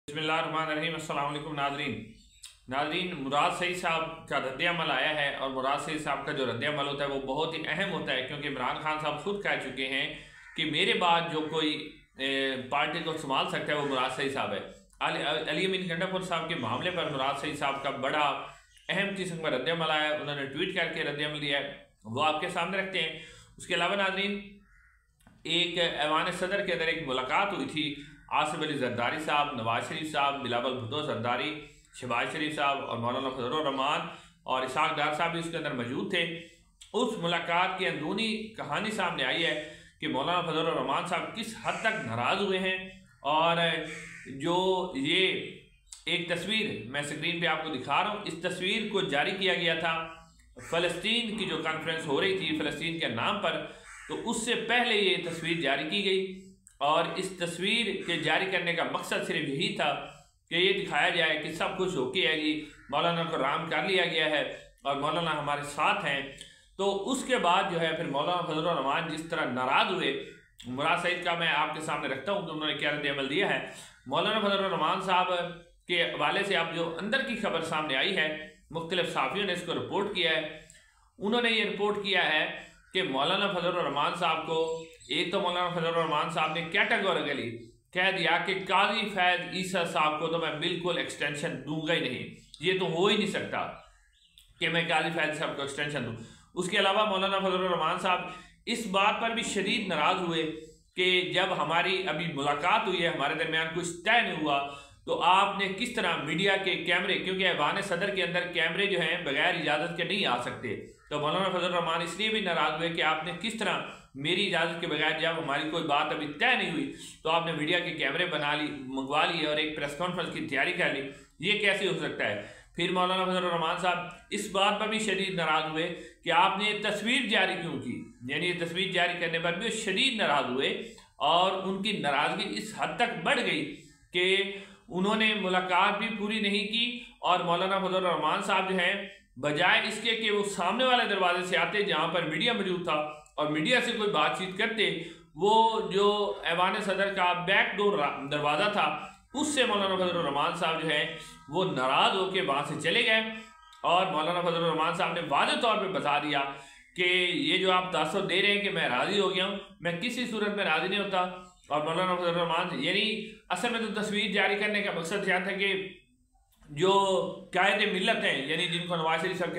बिस्मिल्लाहिर्रहमानिर्रहीम। अस्सलाम वालेकुम नाज़रीन, मुराद सईद साहब का रद्द-ए-अमल आया है और मुराद सईद साहब का जो रद्द-ए-अमल होता है वो बहुत ही अहम होता है, क्योंकि इमरान खान साहब खुद कह चुके हैं कि मेरे बाद जो कोई पार्टी को संभाल सकता है वो मुराद सईद साहब है। अली अमीन गंडापुर साहब के मामले पर मुराद सईद साहब का बड़ा अहम किस्म का रद्द-ए-अमल आया है। उन्होंने ट्वीट करके रद्द-ए-अमल दिया है, वो आपके सामने रखते हैं। उसके अलावा नाज़रीन, एक ऐवान सदर के अंदर एक मुलाकात हुई थी। आसिफ अली जरदारी साहब, नवाज शरीफ साहब, बिलावल भुट्टो जरदारी, शहबाज शरीफ साहब और मौलाना फजलुर रहमान और इसाक डार साहब भी उसके अंदर मौजूद थे। उस मुलाकात की अंदरूनी कहानी सामने आई है कि मौलाना फजलुर रहमान साहब किस हद तक नाराज़ हुए हैं। और जो ये एक तस्वीर मैं स्क्रीन पे आपको दिखा रहा हूँ, इस तस्वीर को जारी किया गया था फ़लस्तीन की जो कॉन्फ्रेंस हो रही थी फ़लस्तीन के नाम पर, तो उससे पहले ये तस्वीर जारी की गई। और इस तस्वीर के जारी करने का मकसद सिर्फ यही था कि ये दिखाया जाए कि सब कुछ ओके है जी, मौलाना को राम कर लिया गया है और मौलाना हमारे साथ हैं। तो उसके बाद जो है फिर मौलाना फजलुर रहमान जिस तरह नाराज़ हुए, मुराद सईद का मैं आपके सामने रखता हूँ कि उन्होंने क्या रद्द-ए-अमल दिया है। मौलाना फजलुर रहमान साहब के हवाले से अब जो अंदर की खबर सामने आई है, मुख्तलिफ सहाफ़ियों ने इसको रिपोर्ट किया है। उन्होंने ये रिपोर्ट किया है कि मौलाना फजलुर रहमान साहब को, एक तो मौलाना फजलुर रहमान साहब ने कैटेगोरिकली कह दिया कि काजी फैज ईसा साहब को तो मैं बिल्कुल एक्सटेंशन दूंगा ही नहीं, ये तो हो ही नहीं सकता कि मैं काजी फैज साहब को एक्सटेंशन दूं। उसके अलावा मौलाना फजलुर रहमान साहब इस बात पर भी शदीद नाराज़ हुए कि जब हमारी अभी मुलाकात हुई है, हमारे दरमियान कुछ तय नहीं हुआ, तो आपने किस तरह मीडिया के कैमरे, क्योंकि ऐवान सदर के अंदर कैमरे जो हैं बगैर इजाज़त के नहीं आ सकते, तो मौलाना फजलुर रहमान इसलिए भी नाराज़ हुए कि आपने किस तरह मेरी इजाज़त के बगैर, जब हमारी कोई बात अभी तय नहीं हुई, तो आपने मीडिया के कैमरे मंगवा लिए और एक प्रेस कॉन्फ्रेंस की तैयारी कर ली, ये कैसे हो सकता है। फिर मौलाना फजलुर रहमान साहब इस बात पर भी शदीद नाराज़ हुए कि आपने ये तस्वीर जारी क्यों की, यानी ये तस्वीर जारी करने पर भी शदीद नाराज़ हुए और उनकी नाराज़गी इस हद तक बढ़ गई कि उन्होंने मुलाकात भी पूरी नहीं की। और मौलाना फजलुर रहमान साहब जो हैं, बजाय इसके कि वो सामने वाले दरवाजे से आते जहाँ पर मीडिया मौजूद था और मीडिया से कोई बातचीत करते, वो जो ऐवान सदर का बैक डोर दरवाज़ा था उससे मौलाना फजलुर रहमान साहब जो है वो नाराज़ होकर वहाँ से चले गए। और मौलाना फजलुर रहमान साहब ने वाज़ेह तौर पे बता दिया कि ये जो आप तासुर दे रहे हैं कि मैं राज़ी हो गया हूँ, मैं किसी सूरत में राज़ी नहीं होता। और मौलाना फजलुर रहमान, यानी असल में तो तस्वीर जारी करने का मकसद यह था कि जो कायदे मिल्लत हैं, यानी जिनको नवाज शरीफ साहब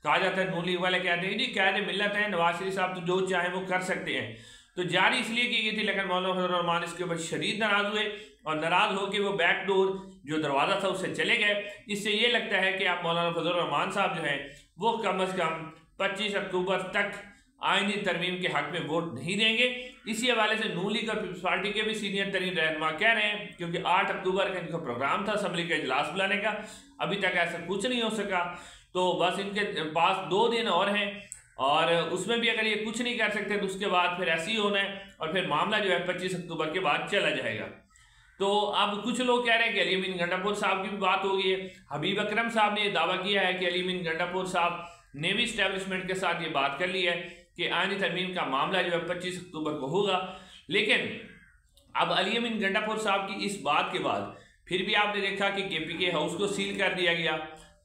कहा जाता है, नून लीग वाले कहते हैं जी कायदे मिल्लत हैं, नवाज शरीफ साहब तो जो चाहें वो कर सकते हैं, तो जारी इसलिए की गई थी। लेकिन मौलाना फजलुर रहमान इसके ऊपर शदीद नाराज़ हुए और नाराज़ होकर वो बैक डोर जो दरवाज़ा था उससे चले गए। इससे ये लगता है कि आप मौलाना फजलुर रहमान साहब जो हैं वो कम अज़ कम 25 अक्टूबर तक आईनी तरमीम के हक में वोट नहीं देंगे। इसी हवाले से नून लीग और पीपल्स पार्टी के भी सीनियर तरीन रहनुमा कह रहे हैं, क्योंकि 8 अक्टूबर का इनका प्रोग्राम था असम्बली का इजलास बुलाने का, अभी तक ऐसा कुछ नहीं हो सका, तो बस इनके पास 2 दिन और हैं और उसमें भी अगर ये कुछ नहीं कर सकते तो उसके बाद फिर ऐसे ही होना है और फिर मामला जो है 25 अक्टूबर के बाद चला जाएगा। तो अब कुछ लोग कह रहे हैं कि अली अमीन गंडापुर साहब की भी बात हो गई है। हबीब अकरम साहब ने यह दावा किया है कि अली अमीन गंडापुर साहब ने भी इस्टेब्लिशमेंट के साथ ये बात कर ली है कि आईनी तरमीम का मामला जो है 25 अक्टूबर को होगा। लेकिन अब अली अमीन गंडापुर साहब की इस बात के बाद फिर भी आपने देखा कि KPK हाउस को सील कर दिया गया,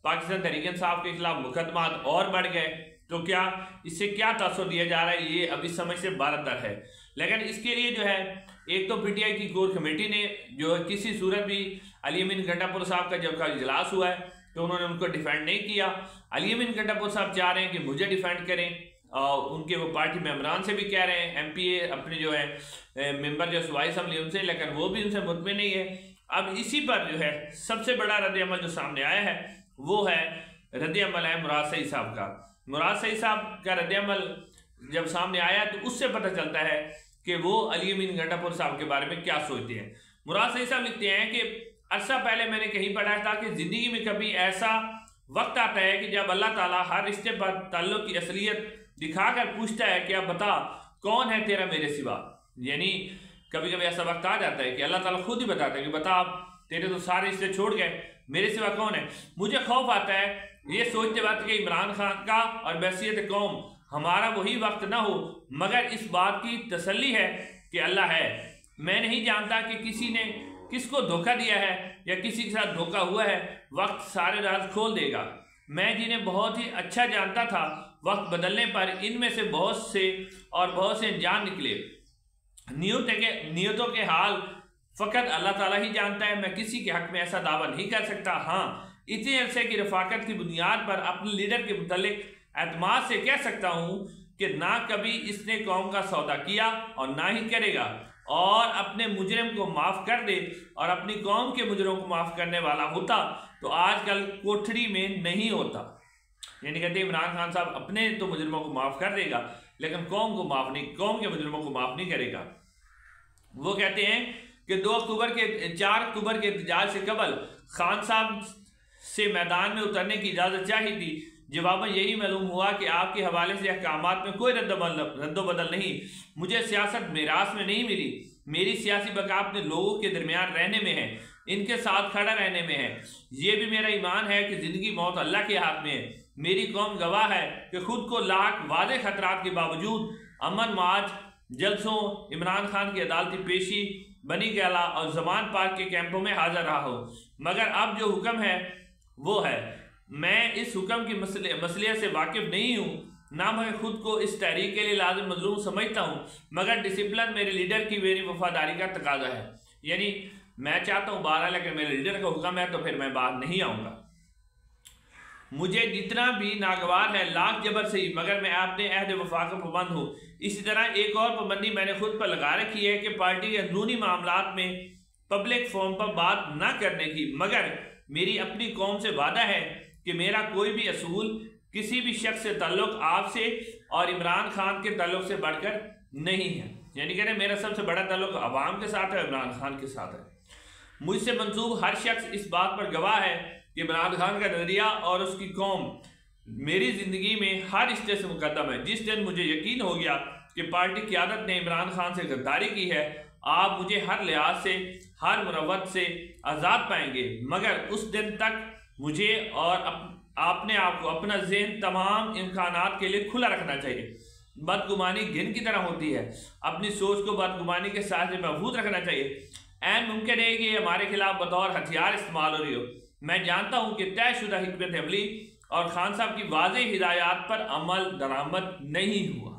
पाकिस्तान तहरीक इंसाफ के खिलाफ मुकदमात और बढ़ गए। तो क्या इससे क्या तासुर दिया जा रहा है, ये अभी समझ से बारतर है। लेकिन इसके लिए जो है एक तो PTI की कोर कमेटी ने जो है किसी सूरत भी अली अमीन गंडापुर साहब का जब का इजलास हुआ है तो उन्होंने उनको डिफेंड नहीं किया। अली अमीन गंडापुर साहब चाह रहे हैं कि मुझे डिफेंड करें और उनके वो पार्टी मेम्बरान से भी कह रहे हैं, MPA अपने जो है मेंबर जो सूबाई असम्बली उनसे, लेकिन वो भी उनसे मुतमिन नहीं है। अब इसी पर जो है सबसे बड़ा रद्द-ए-अमल जो सामने आया है वो है रद्द-ए-अमल है मुराद सईद साहब का। मुराद सईद साहब का रद्द-ए-अमल जब सामने आया तो उससे पता चलता है कि वो अली अमीन गंडापुर साहब के बारे में क्या सोचते हैं। मुराद सईद साहब लिखते हैं कि अरसा पहले मैंने कहीं पढ़ा था कि जिंदगी में कभी ऐसा वक्त आता है कि जब अल्लाह ताला हर रिश्ते पर ताल्लुक की असलियत दिखाकर पूछता है कि अब बता कौन है तेरा मेरे सिवा। यानी कभी कभी ऐसा वक्त आ जाता है कि अल्लाह ताला खुद ही बताता है कि बता अब तेरे तो सारे रिश्ते छोड़ गए, मेरे सिवा कौन है। मुझे खौफ आता है ये सोचते वक्त कि इमरान खान का और बैसियत कौम हमारा वही वक्त ना हो, मगर इस बात की तसल्ली है कि अल्लाह है। मैं नहीं जानता कि किसी ने किसको धोखा दिया है या किसी के साथ धोखा हुआ है, वक्त सारे राज खोल देगा। मैं जिन्हें बहुत ही अच्छा जानता था, वक्त बदलने पर इनमें से बहुत से अनजान निकले। नियतों के हाल फ़कत अल्लाह ताला ही जानता है। मैं किसी के हक में ऐसा दावा नहीं कर सकता। हाँ, इतने अरसे की रफाकत की बुनियाद पर अपने लीडर के मुतालिक एतमाद से कह सकता हूँ कि ना कभी इसने कौम का सौदा किया और ना ही करेगा, और अपने मुजरिम को माफ़ कर दे और अपनी कौम के मुजरिमों को माफ़ करने वाला होता तो आजकल कोठरी में नहीं होता। यानी कहते इमरान खान साहब अपने तो मुजरिमों को माफ़ कर देगा लेकिन कौम के मुजरिमों को माफ़ नहीं करेगा। वो कहते हैं कि 4 अक्टूबर के एहतजाज से कबल खान साहब से मैदान में उतरने की इजाज़त चाहिए थी। जवाब में यही मालूम हुआ कि आपके हवाले से अहकामात में कोई रद्दोबदल नहीं। मुझे सियासत मिरास में नहीं मिली। मेरी सियासी बका अपने लोगों के दरमियान रहने में है, इनके साथ खड़ा रहने में है। ये भी मेरा ईमान है कि ज़िंदगी मौत अल्लाह के हाथ में है। मेरी कौम गवाह है कि खुद को लाख वादे खतरात के बावजूद अमन माज जलसों, इमरान खान की अदालती पेशी, बनी गला और जमान पार्क के कैंपों में हाजिर रहा हो। मगर अब जो हुक्म है वो है, मैं इस हुक्म की मसले से वाकिफ नहीं हूँ, ना मैं खुद को इस तहरीक के लिए लाजिम मजलूम समझता हूँ, मगर डिसिप्लिन मेरे लीडर की मेरी वफादारी का तकाजा है। यानी मैं चाहता हूँ बाहर, लेकिन मेरे लीडर का हुक्म है तो फिर मैं बाहर नहीं आऊँगा। मुझे जितना भी नागवार है लाख जबर से ही, मगर मैं अपने अहद वफा का पाबंद हूँ। इसी तरह एक और पाबंदी मैंने खुद पर लगा रखी है कि पार्टी के अंदरूनी मामलात में पब्लिक फोरम पर बात न करने की। मगर मेरी अपनी कौम से वादा है कि मेरा कोई भी असूल किसी भी शख्स से ताल्लुक आपसे और इमरान खान के ताल्लुक से बढ़कर नहीं है। यानी कह रहे मेरा सबसे बड़ा ताल्लुक अवाम के साथ है, इमरान खान के साथ है। मुझसे मंसूब हर शख्स इस बात पर गवाह है कि इमरान खान का नजरिया और उसकी कौम मेरी ज़िंदगी में हर रिश्ते से मुकद्दम है। जिस दिन मुझे यकीन हो गया कि पार्टी क़यादत ने इमरान खान से गद्दारी की है, आप मुझे हर लिहाज से, हर मुरव्वत से आज़ाद पाएंगे। मगर उस दिन तक मुझे और अपने आप को, अपना ज़हन तमाम इम्कानात के लिए खुला रखना चाहिए। बदगुमानी घिन की तरह होती है, अपनी सोच को बदगुमानी के साथ महफूज रखना चाहिए। ऐन मुमकिन है कि हमारे खिलाफ बतौर हथियार इस्तेमाल हो रही हो। मैं जानता हूँ कि तयशुदा हिकमत अमली और खान साहब की वाज़ेह हिदायत पर अमल दरामद नहीं हुआ।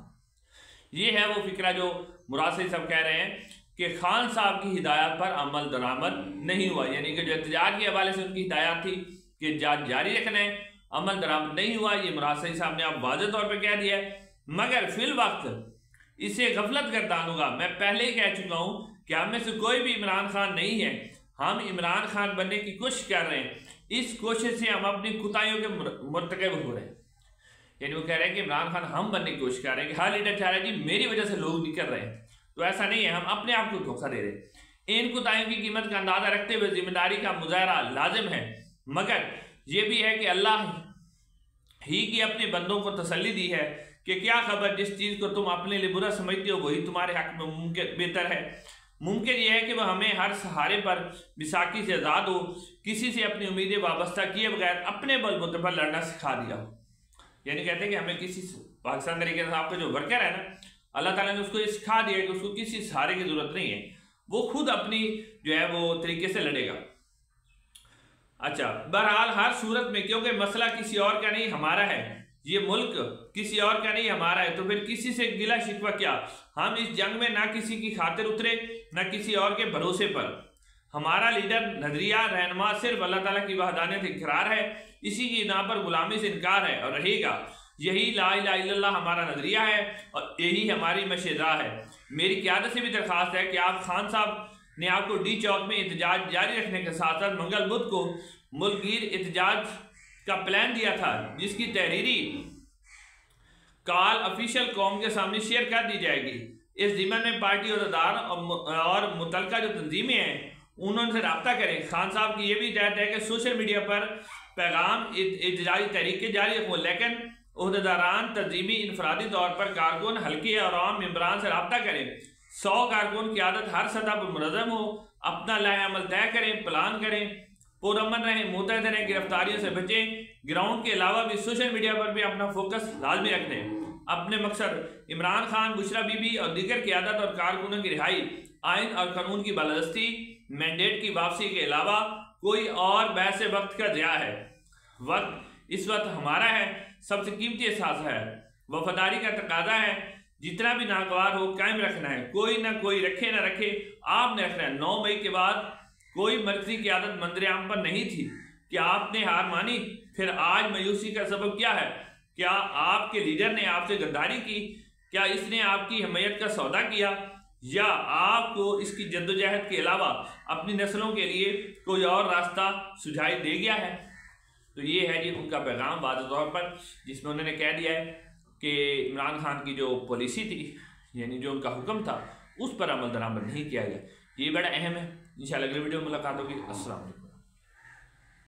ये है वो फिक्रा जो मुराद सईद साहब कह रहे हैं कि खान साहब की हिदायत पर अमल दरामद नहीं हुआ। यानी कि जो एहतजाज के हवाले से उनकी हिदायत थी कि एहतजाज जारी रखना है, अमल दरामद नहीं हुआ। ये मुराद सईद साहब ने आप वाज़ेह तौर पर कह दिया है। मगर फिल वक्त इसे गफलत गर्दानूंगा। मैं पहले ही कह चुका हूँ कि हम में से कोई भी इमरान खान नहीं है। हम इमरान खान बनने की कोशिश कर रहे हैं। इस कोशिश से हम अपनी कुताहियों के मुर्तकब हो रहे हैं। यानी वो कह रहे हैं कि इमरान खान हम बनने की कोशिश कर रहे हैं कि हर लीडर चाह रहा है कि मेरी वजह से लोग निकल रहे हैं, तो ऐसा नहीं है। हम अपने आप को धोखा दे रहे हैं। इन कुताहियों की कीमत का अंदाजा रखते हुए जिम्मेदारी का मुजाहरा लाजिम है। मगर ये भी है कि अल्लाह ही की अपने बंदों को तसल्ली दी है कि क्या खबर, जिस चीज़ को तुम अपने लिए बुरा समझते हो वही तुम्हारे हक में मुमकिन बेहतर है। मुमकिन यह है कि वह हमें हर सहारे पर बिसाखी से आज़ाद हो, किसी से अपनी उम्मीदें वाबस्ता किए बगैर अपने बलबूते पर लड़ना सिखा दिया हो। यानी कहते हैं कि हमें किसी पाकिस्तान तरीके से आपका जो वर्कर है ना, अल्लाह ताला ने उसको ये सिखा दिया कि उसको किसी सहारे की ज़रूरत नहीं है, वो खुद अपनी जो है वो तरीके से लड़ेगा। अच्छा, बहरहाल हर सूरत में, क्योंकि मसला किसी और का नहीं हमारा है, ये मुल्क किसी और का नहीं हमारा है, तो फिर किसी से गिला शिकवा क्या। हम इस जंग में ना किसी की खातिर उतरे ना किसी और के भरोसे पर। हमारा लीडर नजरिया रहनुमा सिर्फ अल्लाह ताला की वहदानियत इकरार है, इसी की ना पर गुलामी से इनकार है और रहेगा। यही ला इलाहा इल्लल्लाह हमारा नजरिया है और यही हमारी मशरा है। मेरी क़यादत से भी दरख्वास्त है कि आप खान साहब ने आपको डी चौक में एहतजाज जारी रखने के साथ साथ मंगल बुध को मुल्कगीर एहतजाज का प्लान दिया था, जिसकी तहरीरी काल ऑफिशियल कौम के सामने शेयर कर दी जाएगी। इस ज़िम्मन में पार्टी अहदेदार और मुतलका जो तंजीमें हैं उन्होंने रब्ता करें। खान साहब की ये भी हिदायत है कि सोशल मीडिया पर पैगाम एहतजाजी तहरीक जारी रखूँ, लेकिन अहदेदारान तंजीमी इनफरादी तौर पर कारकुन हल्के और आम मेम्बरान से रब्ता करें। 100 कारकुन की आदत हर सतह पर मुनज़्ज़म हो, अपना लाहे अमल तय करें, प्लान करें, पुरअमन रहें, मुतहद रहें, गिरफ्तारियों से बचें। ग्राउंड के अलावा भी सोशल मीडिया पर भी अपना फोकस लाजमी रखें। अपने मकसद इमरान खान, बुशरा बीबी और दीगर क़यादत और कारकुनों की रिहाई, आइन और कानून की बालादस्ती, मैंडेट की वापसी के अलावा कोई और बहस वक्त का ज़िया है। वक्त इस वक्त हमारा है, सबसे कीमती एहसास है, वफादारी का तकाजा है। जितना भी नागवार हो कायम रखना है, कोई ना कोई रखे ना रखे आपने रखना है। 9 मई के बाद कोई मर्कजी की आदत मंजर-ए-आम पर नहीं थी कि आपने हार मानी। फिर आज मायूसी का सबब क्या है? क्या आपके लीडर ने आपसे गद्दारी की? क्या इसने आपकी हिमायत का सौदा किया, या आपको इसकी जद्दोजहद के अलावा अपनी नस्लों के लिए कोई और रास्ता सुझाई दे गया है? तो ये है जी उनका पैगाम वाज़ेह तौर पर, जिसमें उन्होंने कह दिया है कि इमरान खान की जो पॉलिसी थी, यानी जो उनका हुक्म था, उस पर अमल दरामद नहीं किया गया। ये बड़ा अहम है। इंशाल्लाह अगली वीडियो में मुलाकात होगी। अस्सलाम वालेकुम।